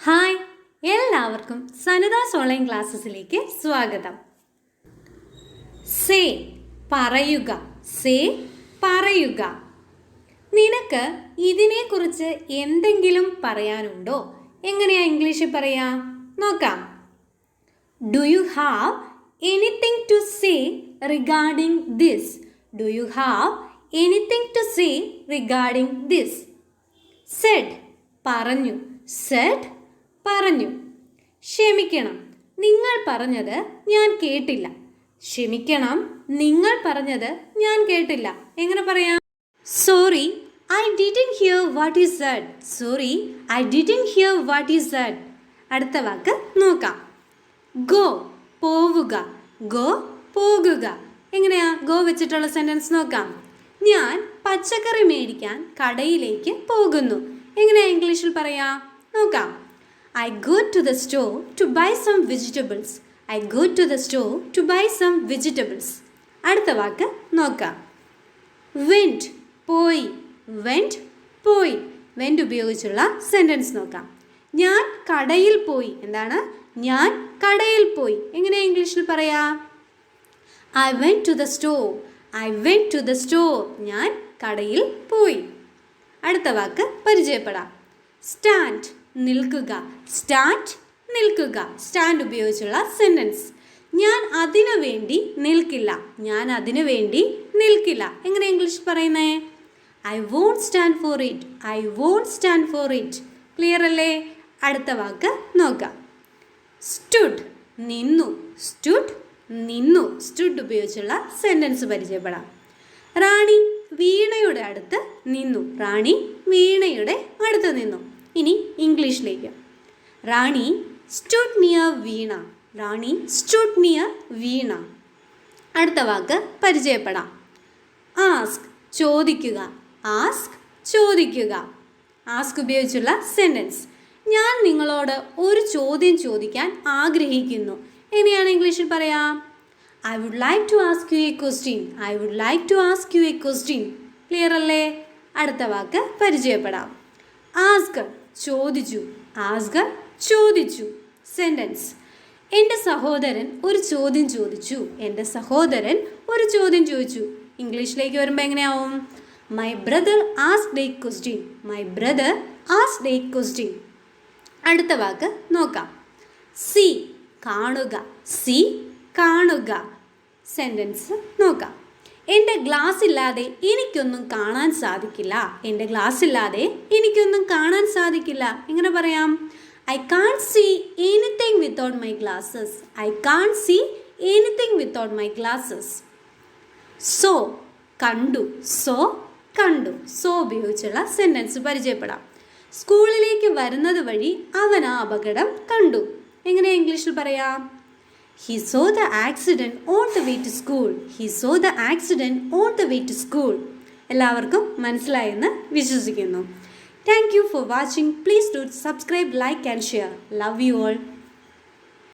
Hi, എല്ലാവർക്കും സനിതാസ് online ക്ലാസ്സസിലേക്ക് സ്വാഗതം. Say പറയുക, സേ പറയുക. നിനക്ക് ഇതിനെക്കുറിച്ച് എന്തെങ്കിലും പറയാനുണ്ടോ? എങ്ങനെയാ ഇംഗ്ലീഷിൽ പറയാ? നോക്കാം. Do you have anything to say regarding this? Do you have anything to say regarding this? Said പറഞ്ഞു, സെഡ് പറഞ്ഞു. ക്ഷമിക്കണം, നിങ്ങൾ പറഞ്ഞത് ഞാൻ കേട്ടില്ല. ക്ഷമിക്കണം, നിങ്ങൾ പറഞ്ഞത് ഞാൻ കേട്ടില്ല. എങ്ങനെ പറയാം? Sorry, I didn't here what you said. Sorry, I didn't here what you said. അടുത്ത വാക്ക് നോക്കാം. ഗോ പോവുക, ഗോ പോകുക. എങ്ങനെയാ ഗോ വെച്ചിട്ടുള്ള സെന്റൻസ് നോക്കാം. ഞാൻ പച്ചക്കറി മേടിക്കാൻ കടയിലേക്ക് പോകുന്നു. എങ്ങനെയാ ഇംഗ്ലീഷിൽ പറയാ? നോക്കാം. I go to the store to buy some vegetables. I go to the store to buy some vegetables. അടുത്ത വാക്ക് നോക്കാം. went പോയി, went പോയി. went ഉപയോഗിച്ചുള്ള സെന്റൻസ് നോക്കാം. ഞാൻ കടയിൽ പോയി. എന്താണ്? ഞാൻ കടയിൽ പോയി. എങ്ങനെയാ ഇംഗ്ലീഷിൽ പറയാ? I went to the store. I went to the store. ഞാൻ കടയിൽ പോയി. അടുത്ത വാക്ക് പരിചയപ്പെടാം. സ്റ്റാൻഡ് നിൽക്കുക, സ്റ്റാൻഡ് നിൽക്കുക. സ്റ്റാൻഡ് ഉപയോഗിച്ചുള്ള സെന്റൻസ്. ഞാൻ അതിനു വേണ്ടി നിൽക്കില്ല, ഞാൻ അതിനു വേണ്ടി നിൽക്കില്ല. എങ്ങനെ ഇംഗ്ലീഷ് പറയുന്നേ? I won't stand for it, I won't stand for it. Clear അല്ലേ? അടുത്ത വാക്ക് നോക്കാം. സ്റ്റുഡ് നിന്നു, സ്റ്റുഡ് നിന്നു. സ്റ്റുഡ് ഉപയോഗിച്ചുള്ള സെന്റൻസ് പരിചയപ്പെടാം. റാണി വീണയുടെ അടുത്ത് നിന്നു, റാണി വീണയുടെ അടുത്ത് നിന്നു. ഇനി ഇംഗ്ലീഷിലേക്ക്. റാണി സ്റ്റുഡ് നിയർ വീണ, റാണി സ്റ്റുഡ് നിയർ വീണ. അടുത്ത വാക്ക് പരിചയപ്പെടാം. ആസ്ക് ചോദിക്കുക, ആസ്ക് ചോദിക്കുക. ആസ്ക് ഉപയോഗിച്ചുള്ള സെന്റൻസ്. ഞാൻ നിങ്ങളോട് ഒരു ചോദ്യം ചോദിക്കാൻ ആഗ്രഹിക്കുന്നു. എങ്ങനെയാണ് ഇംഗ്ലീഷിൽ പറയാ? I would like to ask you a question, I would like to ask you a question. Clear അല്ലേ? അടുത്ത വാക്ക് പരിചയപ്പെടാം. ആസ്കർ ചോദിച്ചു, ആസ്കർ ചോദിച്ചു. സെന്റൻസ്. എൻ്റെ സഹോദരൻ ഒരു ചോദ്യം ചോദിച്ചു, എൻ്റെ സഹോദരൻ ഒരു ചോദ്യം ചോദിച്ചു. ഇംഗ്ലീഷിലേക്ക് വരുമ്പോൾ എങ്ങനെയാവും? My brother asked a question, my brother asked a question. അടുത്ത വാക്ക് നോക്കാം. സീ കാണുക, സീ കാണുക. സെന്റൻസ് നോക്കാം. എൻ്റെ ഗ്ലാസ് ഇല്ലാതെ എനിക്കൊന്നും കാണാൻ സാധിക്കില്ല, എൻ്റെ ഗ്ലാസ് ഇല്ലാതെ എനിക്കൊന്നും കാണാൻ സാധിക്കില്ല. എങ്ങനെ പറയാം? I can't see anything without my glasses, I can't see anything without my glasses. Saw കണ്ടു, സോ കണ്ടു. സോ ഉപയോഗിച്ചുള്ള സെന്റൻസ് പരിചയപ്പെടാം. സ്കൂളിലേക്ക് വരുന്നത് വഴി അവൻ ആ അപകടം കണ്ടു. എങ്ങനെയാ ഇംഗ്ലീഷിൽ പറയാം? He saw the accident on the way to school. He saw the accident on the way to school. എല്ലാവർക്കും മനസ്സിലായെന്ന് വിശ്വസിക്കുന്നു. Thank you for watching. Please do subscribe, like and share. Love you all.